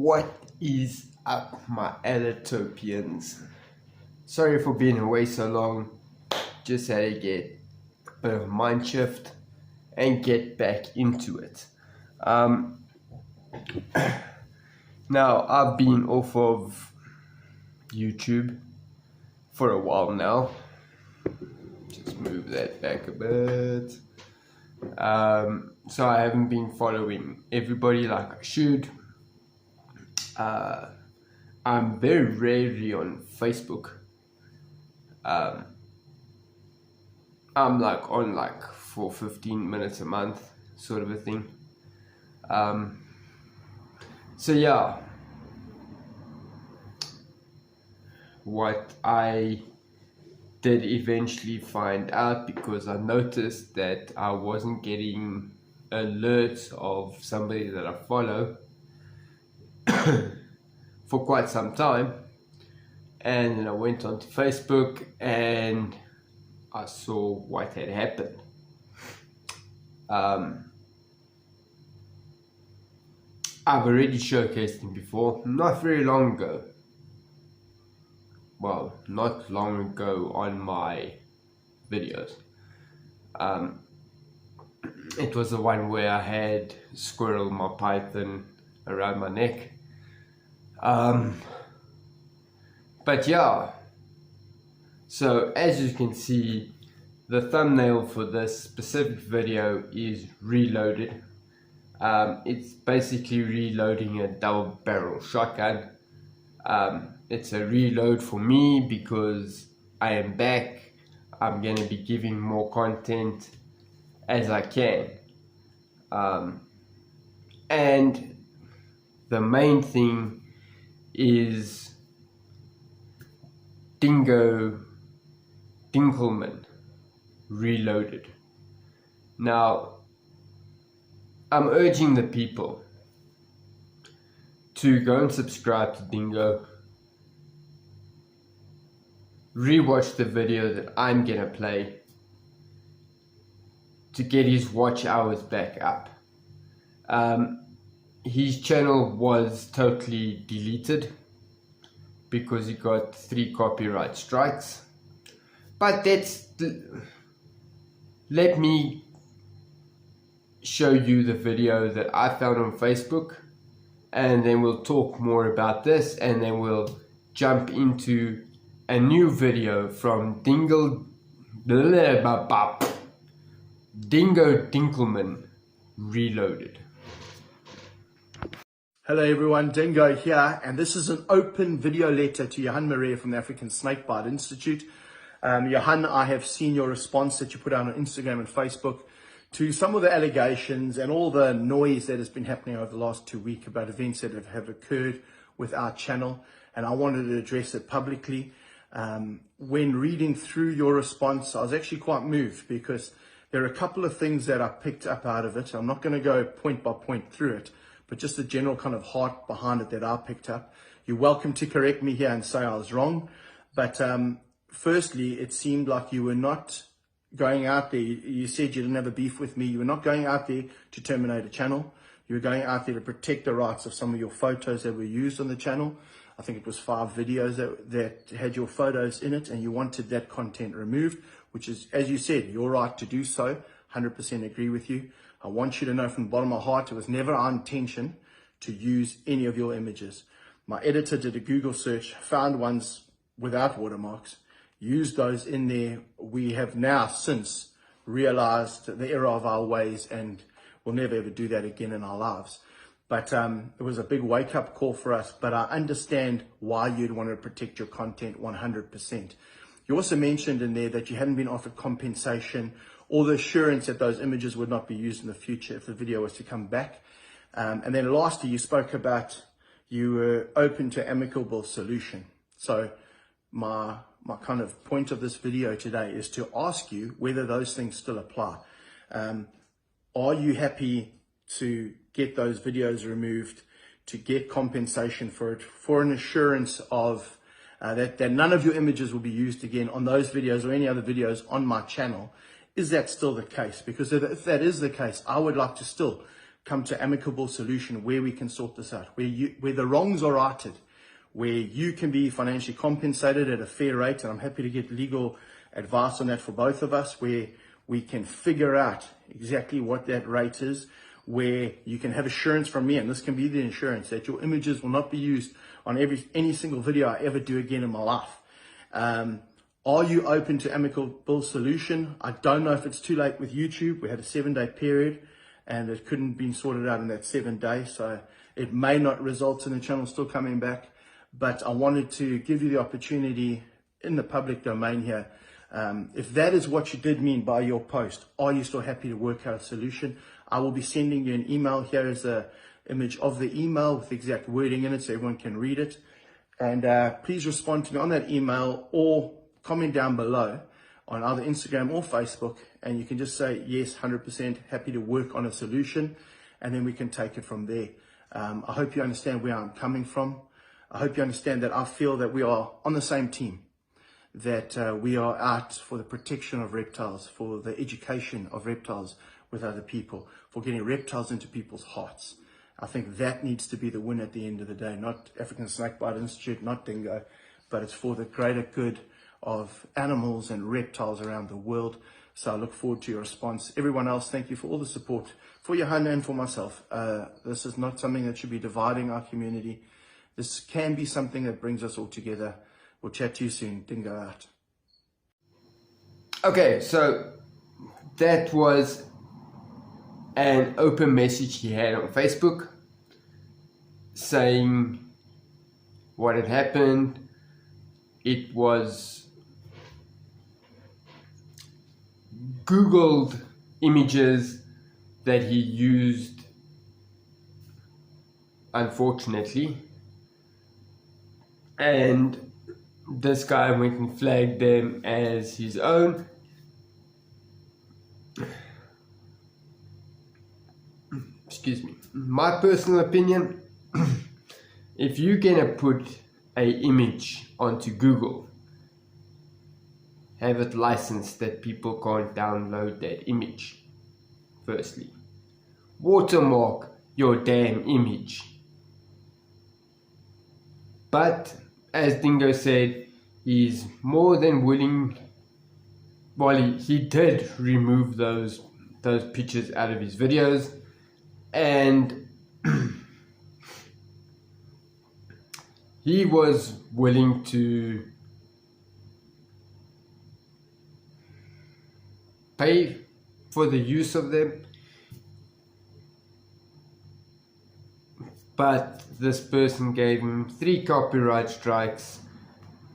What is up, my Alitopians? Sorry for being away so long. Just had to get a bit of a mind shift and get back into it. Now, I've been off of YouTube for a while now. Just move that back a bit. So I haven't been following everybody like I should. I'm very rarely on Facebook. I'm like on like for 15 minutes a month, sort of a thing. So yeah, what I did eventually find out, because I noticed that I wasn't getting alerts of somebody that I follow for quite some time, and then I went onto Facebook and I saw what had happened. I've already showcased him before, not very long ago. Well, not long ago on my videos. It was the one where I had Squirrel, my python, around my neck. But yeah, so as you can see, the thumbnail for this specific video is reloaded. It's basically reloading a double barrel shotgun. It's a reload for me because I am back. I'm going to be giving more content as I can. And the main thing is Dingo Dinkelman reloaded. Now, I'm urging the people to go and subscribe to Dingo, rewatch the video that I'm gonna play to get his watch hours back up. His channel was totally deleted because he got 3 copyright strikes, but let me show you the video that I found on Facebook, and then we'll talk more about this, and then we'll jump into a new video from Dingo Dinkelman reloaded. Hello everyone, Dingo here, and this is an open video letter to Johan Maria from the African Snakebite Institute. Johan, I have seen your response that you put out on Instagram and Facebook to some of the allegations and all the noise that has been happening over the last 2 weeks about events that have occurred with our channel, and I wanted to address it publicly. When reading through your response, I was actually quite moved because there are a couple of things that I picked up out of it. I'm not going to go point by point through it, but just the general kind of heart behind it that I picked up. You're welcome to correct me here and say I was wrong, but firstly, it seemed like you were not going out there. You said you didn't have a beef with me. You were not going out there to terminate a channel. You were going out there to protect the rights of some of your photos that were used on the channel. I think it was 5 videos that had your photos in it, and you wanted that content removed, which is, as you said, your right to do so. 100% agree with you. I want you to know from the bottom of my heart, it was never our intention to use any of your images. My editor did a Google search, found ones without watermarks, used those in there. We have now since realized the error of our ways, and we'll never ever do that again in our lives. But it was a big wake-up call for us, but I understand why you'd want to protect your content 100%. You also mentioned in there that you hadn't been offered compensation or the assurance that those images would not be used in the future if the video was to come back. And then lastly, you spoke about you were open to amicable solution. So my kind of point of this video today is to ask you whether those things still apply. Are you happy to get those videos removed, to get compensation for it, for an assurance of that none of your images will be used again on those videos or any other videos on my channel? Is that still the case? Because if that is the case, I would like to still come to amicable solution where we can sort this out, where the wrongs are righted, where you can be financially compensated at a fair rate. And I'm happy to get legal advice on that for both of us, where we can figure out exactly what that rate is, where you can have assurance from me, and this can be the insurance, that your images will not be used on any single video I ever do again in my life. Are you open to amicable solution? I don't know if it's too late with YouTube. We had a 7-day period and it couldn't be sorted out in that 7 days. So it may not result in the channel still coming back, but I wanted to give you the opportunity in the public domain here. If that is what you did mean by your post, are you still happy to work out a solution? I will be sending you an email. Here is the image of the email with the exact wording in it so everyone can read it. And please respond to me on that email or comment down below on either Instagram or Facebook, and you can just say, yes, 100% happy to work on a solution, and then we can take it from there. I hope you understand where I'm coming from. I hope you understand that I feel that we are on the same team, that we are out for the protection of reptiles, for the education of reptiles with other people, for getting reptiles into people's hearts. I think that needs to be the win at the end of the day, not African Snakebite Institute, not Dingo, but it's for the greater good of animals and reptiles around the world. So I look forward to your response. Everyone else, thank you for all the support, for Johanna and for myself. This is not something that should be dividing our community. This can be something that brings us all together. We'll chat to you soon. Dingo out. Okay, so that was an open message he had on Facebook saying what had happened. It was Googled images that he used, unfortunately, and this guy went and flagged them as his own. Excuse me. My personal opinion, if you're gonna put an image onto Google, have it licensed that people can't download that image. Firstly, watermark your damn image. But as Dingo said, he's more than willing. Well, he did remove those pictures out of his videos, and he was willing to pay for the use of them, but this person gave him 3 copyright strikes.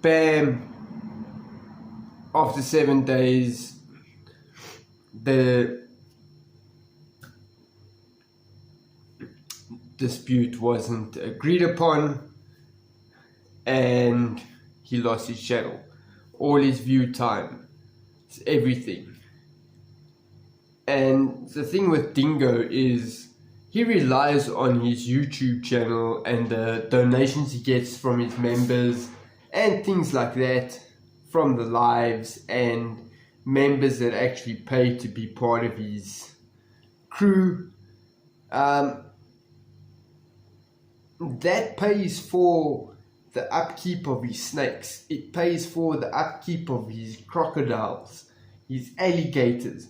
Bam! After 7 days, the dispute wasn't agreed upon and he lost his channel, all his view time, everything. And the thing with Dingo is he relies on his YouTube channel and the donations he gets from his members and things like that, from the lives and members that actually pay to be part of his crew. That pays for the upkeep of his snakes. It pays for the upkeep of his crocodiles, his alligators.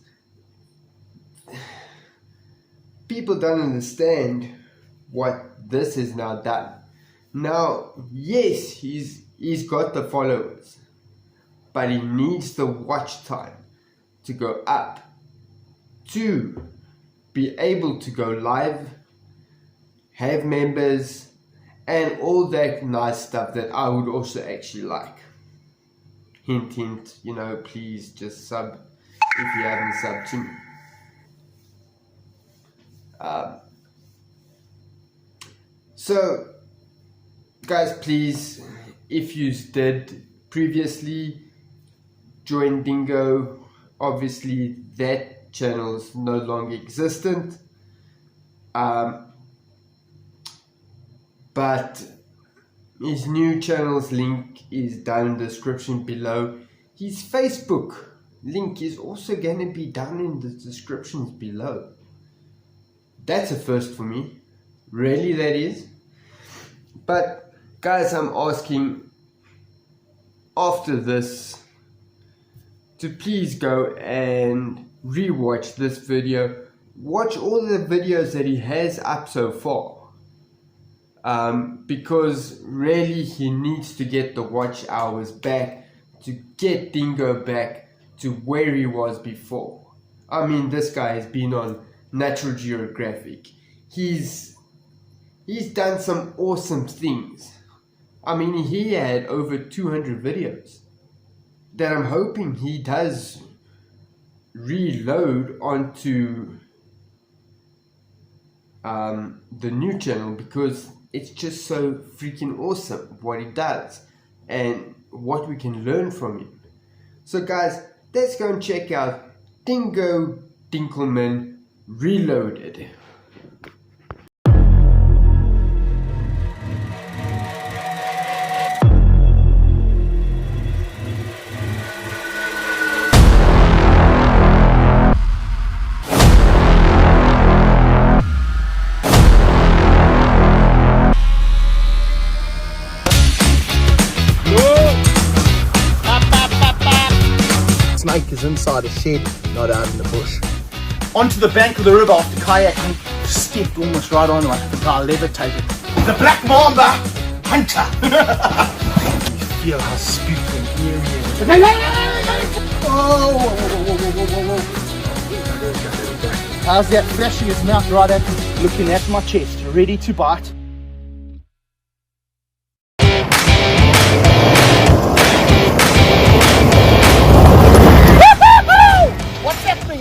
People don't understand what this has now done. Now, yes, he's got the followers, but he needs the watch time to go up to be able to go live, have members, and all that nice stuff that I would also actually like. Hint, hint, you know, please just sub if you haven't subbed to me. So guys, please, if you did previously join Dingo, obviously that channel is no longer existent, but his new channel's link is down in the description below. His Facebook link is also going to be down in the descriptions below. That's a first for me. Really, that is. But guys, I'm asking after this to please go and rewatch this video. Watch all the videos that he has up so far. Because really he needs to get the watch hours back to get Dingo back to where he was before. I mean, this guy has been on Natural Geographic. He's done some awesome things. I mean, he had over 200 videos that I'm hoping he does reload onto the new channel, because it's just so freaking awesome what he does and what we can learn from him. So guys, let's go and check out Dingo Dinkelman Reloaded. Snake is inside a shed, not out in the bush. Onto the bank of the river after kayaking, stepped almost right on like the guy levitated. The black mamba hunter. You feel how spooky and eerie it is. Oh, how's that flashing his mouth right at me, looking at my chest, ready to bite.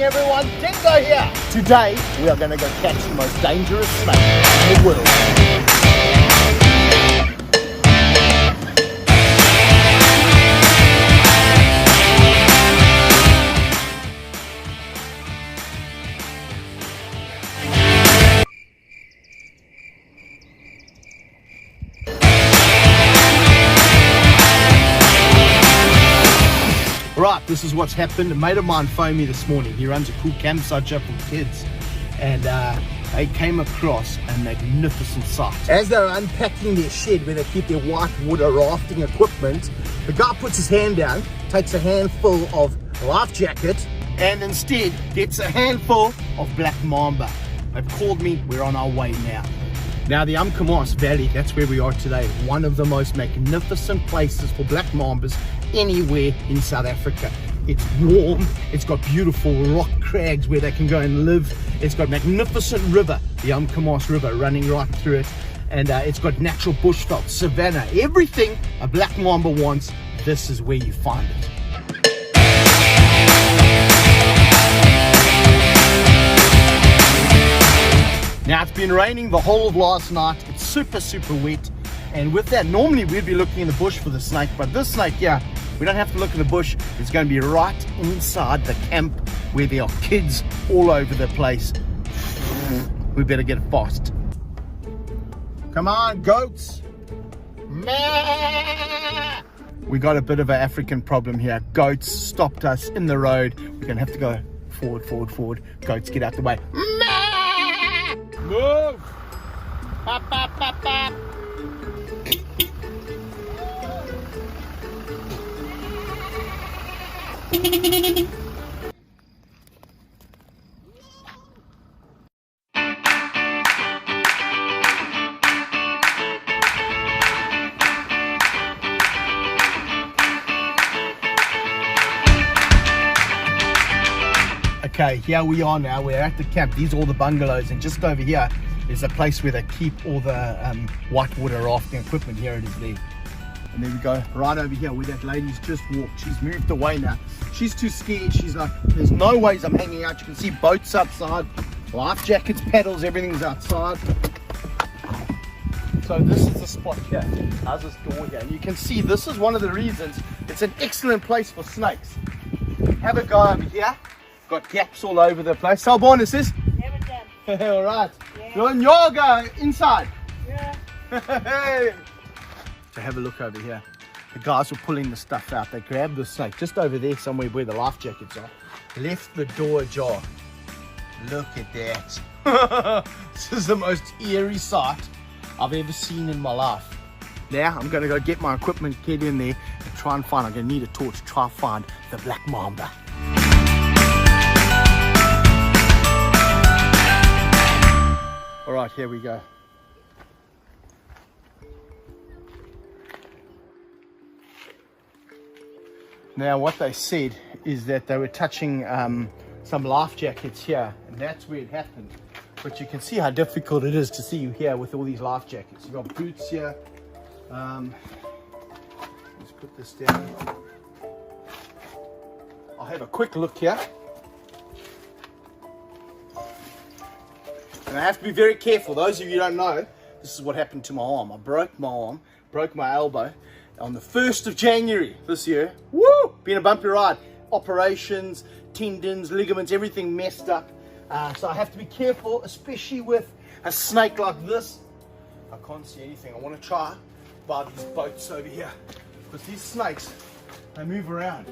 Everyone, Dingo here. Today we are going to go catch the most dangerous snake in the world. Right, this is what's happened. A mate of mine phoned me this morning. He runs a cool campsite shop for kids, and they came across a magnificent sight. As they're unpacking their shed where they keep their whitewater rafting equipment, the guy puts his hand down, takes a handful of life jacket, and instead gets a handful of black mamba. They've called me, we're on our way now. Now the Umkomaas Valley, that's where we are today, one of the most magnificent places for black mambas anywhere in South Africa. It's warm, it's got beautiful rock crags where they can go and live, it's got magnificent river, the Umkomaas River running right through it, and it's got natural bushveld, savanna, everything a black mamba wants, this is where you find it. Now it's been raining the whole of last night, it's super wet, and with that normally we'd be looking in the bush for the snake, but this snake here, we don't have to look in the bush, it's going to be right inside the camp where there are kids all over the place. We better get it fast. Come on, goats! We got a bit of an African problem here. Goats stopped us in the road. We're going to have to go forward. Goats, get out the way. Move! Pop. Okay, here we are now. We're at the camp. These are all the bungalows, and just over here is a place where they keep all the whitewater rafting equipment. Here it is there. And there we go, right over here where that lady's just walked. She's moved away now. She's too scared. She's like, there's no ways I'm hanging out. You can see boats outside, life jackets, paddles, everything's outside. So this is the spot here. How's this door here? And you can see this is one of the reasons it's an excellent place for snakes. Have a go over here. Got gaps all over the place. How born is this? All right. Yeah. You're in yoga inside. Yeah. Hey. So have a look over here. The guys were pulling the stuff out. They grabbed the snake just over there somewhere where the life jackets are. Left the door ajar. Look at that. This is the most eerie sight I've ever seen in my life. Now I'm going to go get my equipment, get in there, and try and find, I'm going to need a torch to try and find the black mamba. All right, here we go. Now what they said is that they were touching some life jackets here, and that's where it happened. But you can see how difficult it is to see you here with all these life jackets. You've got boots here. Let's put this down. I'll have a quick look here. And I have to be very careful. Those of you who don't know, this is what happened to my arm. I broke my arm, broke my elbow on the 1st of January this year. Woo! Been a bumpy ride. Operations, tendons, ligaments, everything messed up. So I have to be careful, especially with a snake like this. I can't see anything. I want to try by these boats over here. Because these snakes, they move around.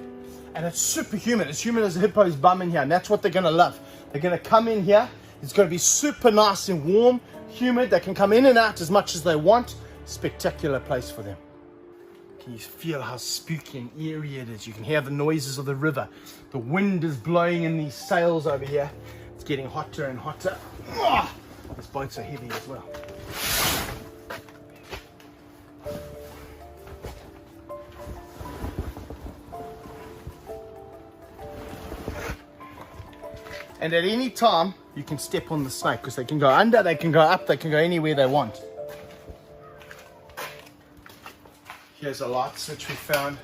And it's super humid. It's humid as a hippo's bum in here. And that's what they're going to love. They're going to come in here. It's going to be super nice and warm, humid. They can come in and out as much as they want. Spectacular place for them. Can you feel how spooky and eerie it is? You can hear the noises of the river. The wind is blowing in these sails over here. It's getting hotter and hotter. Oh, these boats are heavy as well. And at any time, you can step on the snake because they can go under, they can go up, they can go anywhere they want. Here's a light switch we found.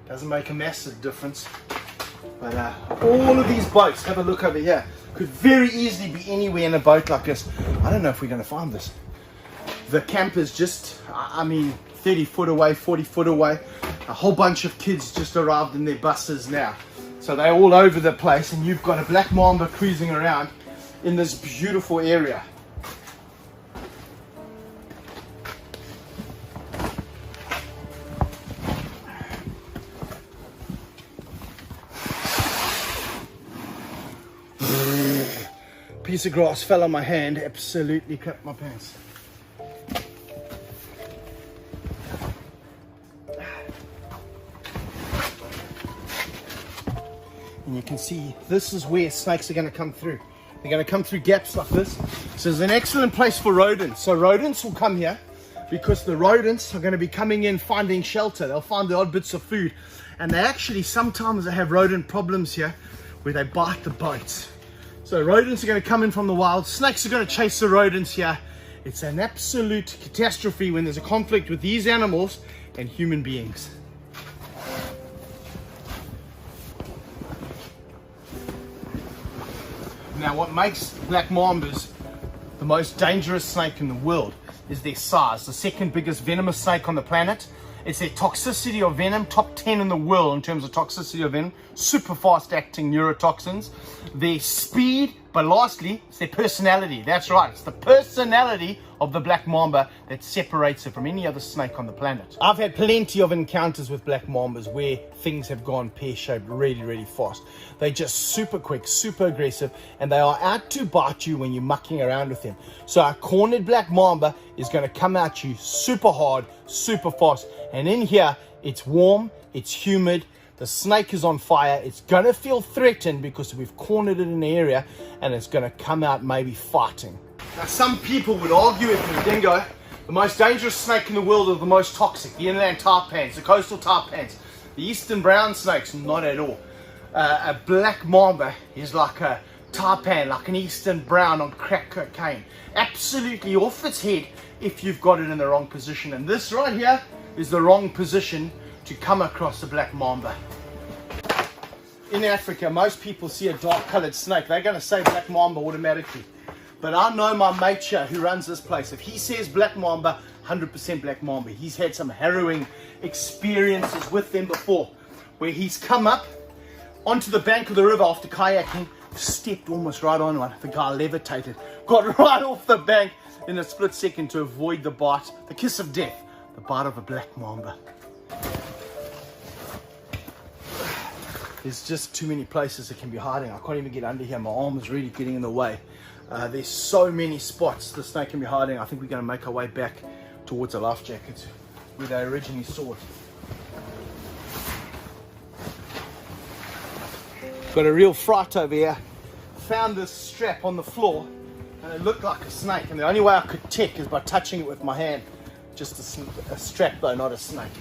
Doesn't make a massive difference. But all of these boats, have a look over here, could very easily be anywhere in a boat like this. I don't know if we're going to find this. The camp is just, 30 foot away, 40 foot away. A whole bunch of kids just arrived in their buses now. So they're all over the place, and you've got a black mamba cruising around in this beautiful area. Piece of grass fell on my hand, absolutely crapped my pants. And you can see this is where snakes are going to come through. They're going to come through gaps like this. So it's an excellent place for rodents. So rodents will come here because the rodents are going to be coming in finding shelter. They'll find the odd bits of food. And they actually, sometimes they have rodent problems here where they bite the boats. So rodents are going to come in from the wild. Snakes are going to chase the rodents here. It's an absolute catastrophe when there's a conflict with these animals and human beings. Now what makes black mambas the most dangerous snake in the world is their size. The second biggest venomous snake on the planet. It's their toxicity of venom, top 10 in the world in terms of toxicity of venom. Super fast acting neurotoxins. Their speed, but lastly, it's their personality. That's right, it's the personality of the black mamba that separates it from any other snake on the planet. I've had plenty of encounters with black mambas where things have gone pear-shaped really, really fast. They're just super quick, super aggressive, and they are out to bite you when you're mucking around with them. So a cornered black mamba is going to come at you super hard, super fast. And in here, it's warm, it's humid, the snake is on fire, it's going to feel threatened because we've cornered it in the area, and it's going to come out maybe fighting. Now some people would argue with me, Dingo, the most dangerous snake in the world are the most toxic, the inland tarpans, the coastal tarpans, the eastern brown snakes. Not at all. A black mamba is like a tarpan, like an eastern brown on crack cocaine. Absolutely off its head if you've got it in the wrong position. And this right here is the wrong position to come across a black mamba. In Africa, most people see a dark colored snake, they're going to say black mamba automatically. But I know my mate here who runs this place. If he says black mamba, 100% black mamba. He's had some harrowing experiences with them before, where he's come up onto the bank of the river after kayaking, stepped almost right on one. The guy levitated, got right off the bank in a split second to avoid the bite, the kiss of death, the bite of a black mamba. there's just too many places it can be hiding. I can't even get under here. My arm is really getting in the way. There's so many spots the snake can be hiding. I think we're going to make our way back towards the life jacket where they originally saw it. Got a real fright over here. Found this strap on the floor and it looked like a snake, and the only way I could check is by touching it with my hand. Just a strap though, not a snake.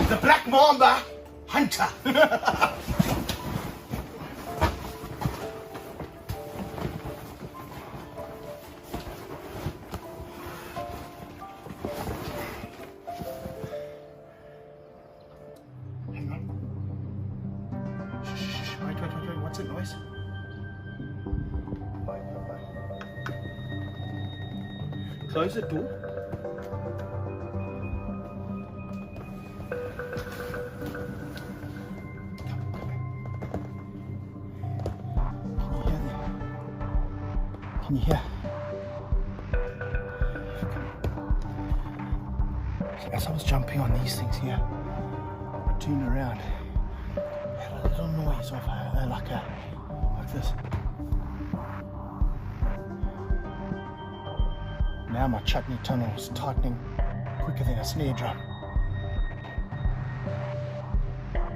The black mamba hunter. Hang on. Shh, wait, what's that noise? Bye. Close the door. Can you hear? As I was jumping on these things here, I turned around. I had a little noise of like this. Now my chutney tunnel is tightening quicker than a snare drum.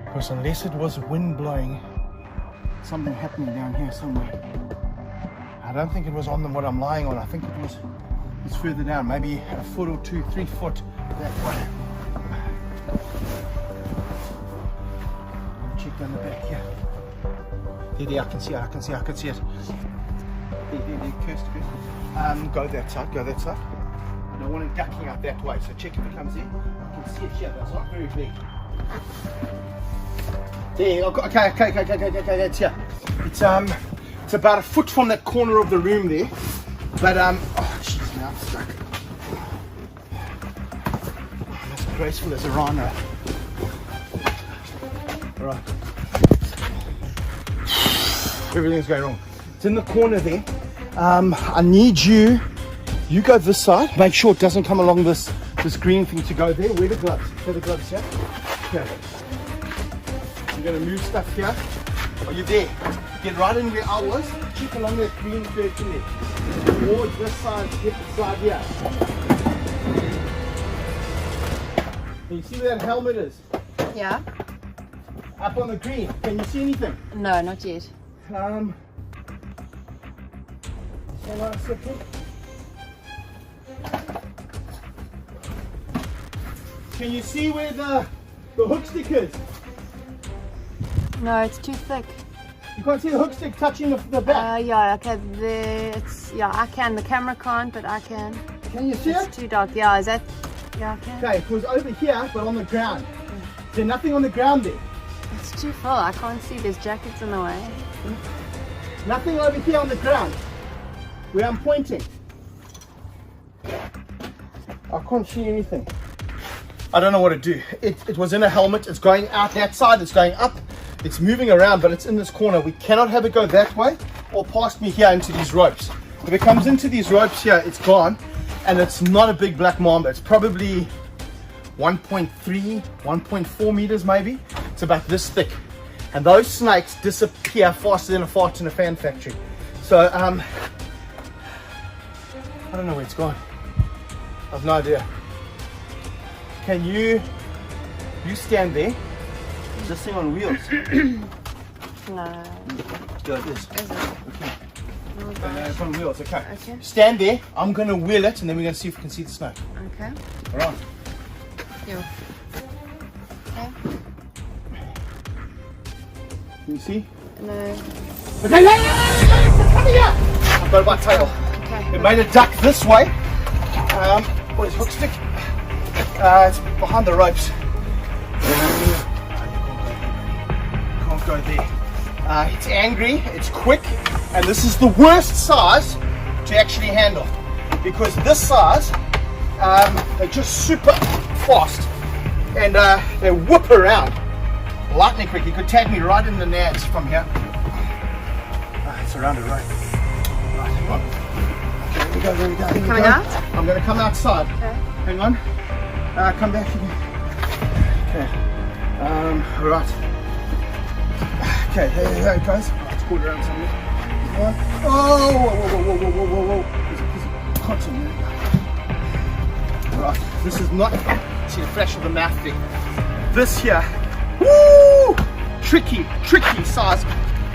Because unless it was wind blowing, something happening down here somewhere. I don't think it was on what I'm lying on. I think it's further down, maybe a foot or 2, 3 foot that way. Check down the back here. There, I can see it. There, cursed. Go that side. I don't want it ducking out that way, so check if it comes in. I can see it here, but it's not very big. There, okay, that's here. It's about a foot from that corner of the room there, but oh jeez, now I'm stuck. I'm as graceful as a rhino. Alright. Everything's going wrong. It's in the corner there. I need you go this side. Make sure it doesn't come along this green thing to go there. Where are the gloves? Where are the gloves here? Okay. I'm going to move stuff here. Are you there? Get right in where I was. Check along that green curtain there. Towards this side, get the side here. Can you see where that helmet is? Yeah. Up on the green. Can you see anything? No, not yet. Hold on a second. Can you see where the hook stick is? No, it's too thick. You can't see the hook stick touching the back? Yeah, okay, I can. The camera can't, but I can. Can you see it? It's too dark. Yeah, is that? Yeah, I can. Okay, it was over here, but on the ground. Is there nothing on the ground there? It's too far. I can't see. There's jackets in the way. Nothing over here on the ground, where I'm pointing. I can't see anything. I don't know what to do. It was in a helmet. It's going out that side. It's going up. It's moving around, but it's in this corner. We cannot have it go that way or past me here into these ropes. If it comes into these ropes here, it's gone. And it's not a big black mamba. It's probably 1.3, 1.4 meters maybe. It's about this thick. And those snakes disappear faster than a fart in a fan factory. So, I don't know where it's gone. I have no idea. Can you stand there? Is this thing on wheels? No. Yeah, it is. Is it? Okay. No, It's on wheels, okay. Okay. Stand there. I'm going to wheel it and then we're going to see if we can see the snake. Okay. All right. Yeah. Okay. Can you see? No. Okay, come here! I've got it by tail. Okay. It made a duck this way. Where's hook stick? It's behind the ropes. Can't go there. It's angry, it's quick, and this is the worst size to actually handle. Because this size, they're just super fast. and they whoop around lightning quick. You could tag me right in the nads from here. It's around the road. Right, hang on. Okay, there we go. Coming out? I'm going to come outside. Okay. Hang on. Come back again. Okay. Right. Okay, there it goes. It's caught around somewhere. Oh, whoa. There's a piece of cotton there. Right, this is not. See the flash of the mouth there. This here. Woo! Tricky size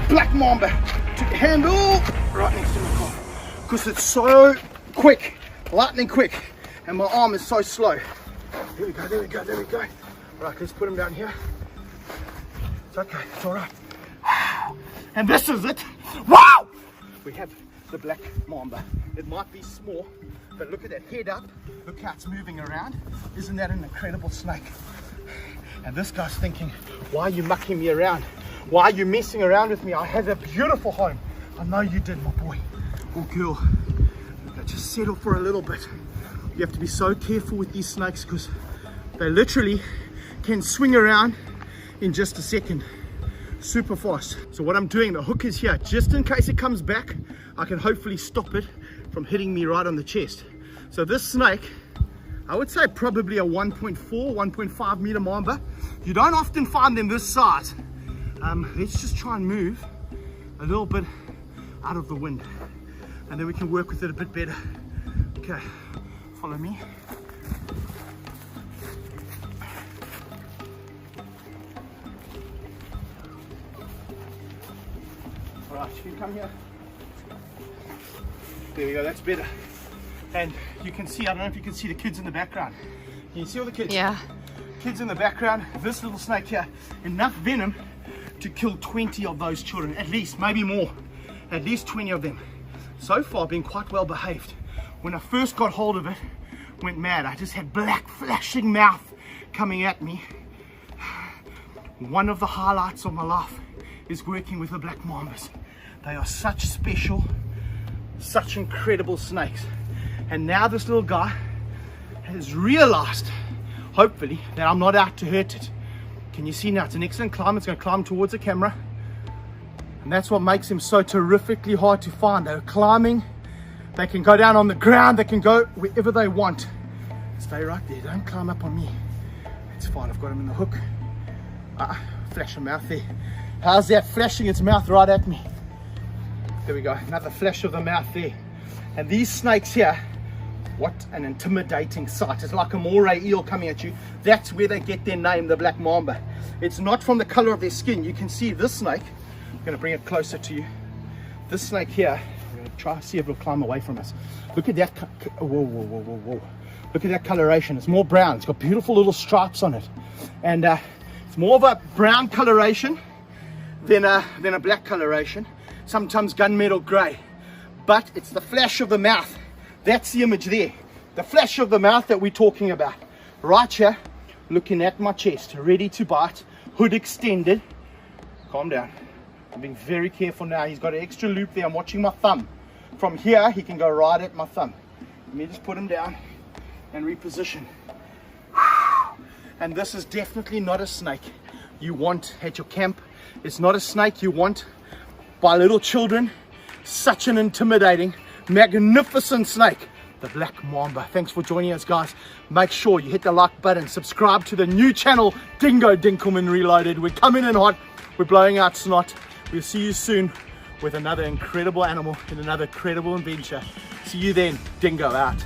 black mamba to handle right next to my car. Because it's so quick, lightning quick, and my arm is so slow. There we go. Right, let's put him down here. It's okay, it's all right. And this is it. Wow! We have the black mamba. It might be small, but look at that head up. Look how it's moving around. Isn't that an incredible snake? And this guy's thinking, why are you mucking me around? Why are you messing around with me? I have a beautiful home. I know you did, my boy or girl. Just settle for a little bit. You have to be so careful with these snakes because they literally can swing around in just a second. Super fast. So what I'm doing, the hook is here just in case it comes back. I can hopefully stop it from hitting me right on the chest. So this snake, I would say probably a 1.4 1.5 meter mamba. You don't often find them this size. Let's just try and move a little bit out of the wind, and then we can work with it a bit better. Okay, follow me. All right, you can come here. There we go, that's better. And you can see, I don't know if you can see the kids in the background. Can you see all the kids? Yeah. Kids in the background. This little snake here, enough venom to kill 20 of those children, at least, maybe more. At least 20 of them. So far, been quite well behaved. When I first got hold of it, went mad. I just had black flashing mouth coming at me. One of the highlights of my life is working with the black mambas. They are such special, such incredible snakes. And now this little guy has realized, hopefully, that I'm not out to hurt it. Can you see now? It's an excellent climb. It's going to climb towards the camera. And that's what makes him so terrifically hard to find. They're climbing. They can go down on the ground. They can go wherever they want. Stay right there. Don't climb up on me. It's fine. I've got him in the hook. Flash of mouth there. How's that flashing its mouth right at me? There we go. Another flash of the mouth there. And these snakes here, what an intimidating sight. It's like a moray eel coming at you. That's where they get their name, the black mamba. It's not from the color of their skin. You can see this snake. I'm going to bring it closer to you. This snake here, I'm going to try to see if it'll climb away from us. Look at that. Whoa. Look at that coloration. It's more brown. It's got beautiful little stripes on it. And it's more of a brown coloration than a black coloration. Sometimes gunmetal gray. But it's the flash of the mouth. That's the image there. The flash of the mouth that we're talking about. Right here, looking at my chest, ready to bite, hood extended. Calm down. I'm being very careful now. He's got an extra loop there. I'm watching my thumb. From here, he can go right at my thumb. Let me just put him down and reposition. And this is definitely not a snake you want at your camp. It's not a snake you want by little children. Such an intimidating, magnificent snake, the black mamba. Thanks for joining us, guys. Make sure you hit the like button, subscribe to the new channel, Dingo Dinkelman Reloaded. We're coming in hot, we're blowing out snot. We'll see you soon with another incredible animal in another incredible adventure. See you then. Dingo out.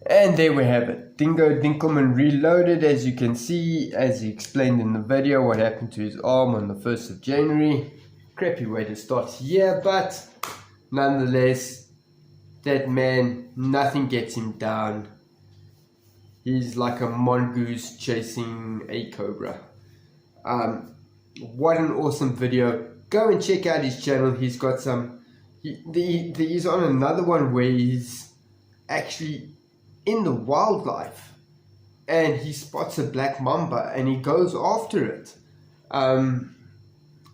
And there we have it, Dingo Dinkelman Reloaded. As you can see, as he explained in the video, what happened to his arm on the 1st of January. Crappy way to start here, but nonetheless, that man, nothing gets him down. He's like a mongoose chasing a cobra. What an awesome video. go and check out his channel. He's got some, he's on another one where he's actually in the wildlife and he spots a black mamba and he goes after it.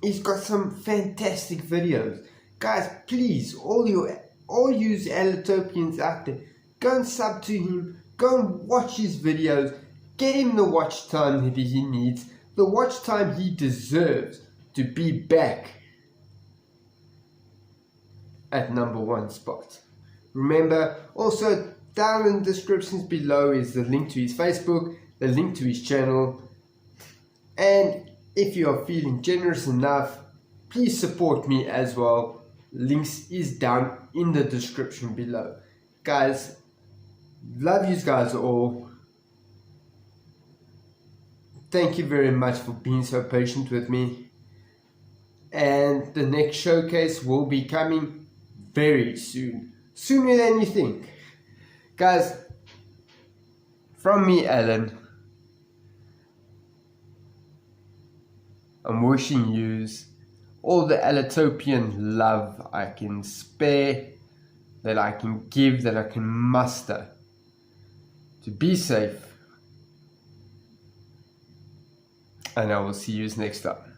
He's got some fantastic videos. Guys, please, all you Allatopians out there, go and sub to him, go and watch his videos, get him the watch time that he needs, the watch time he deserves to be back at #1 spot. Remember, also down in the descriptions below is the link to his Facebook, the link to his channel, and if you are feeling generous enough, please support me as well. Links is down in the description below. Guys, love you guys all. Thank you very much for being so patient with me. And the next showcase will be coming very soon. Sooner than you think. Guys, from me, Alan, I'm wishing you all the Allatopian love I can spare, that I can give, that I can muster, to be safe. And I will see you next time.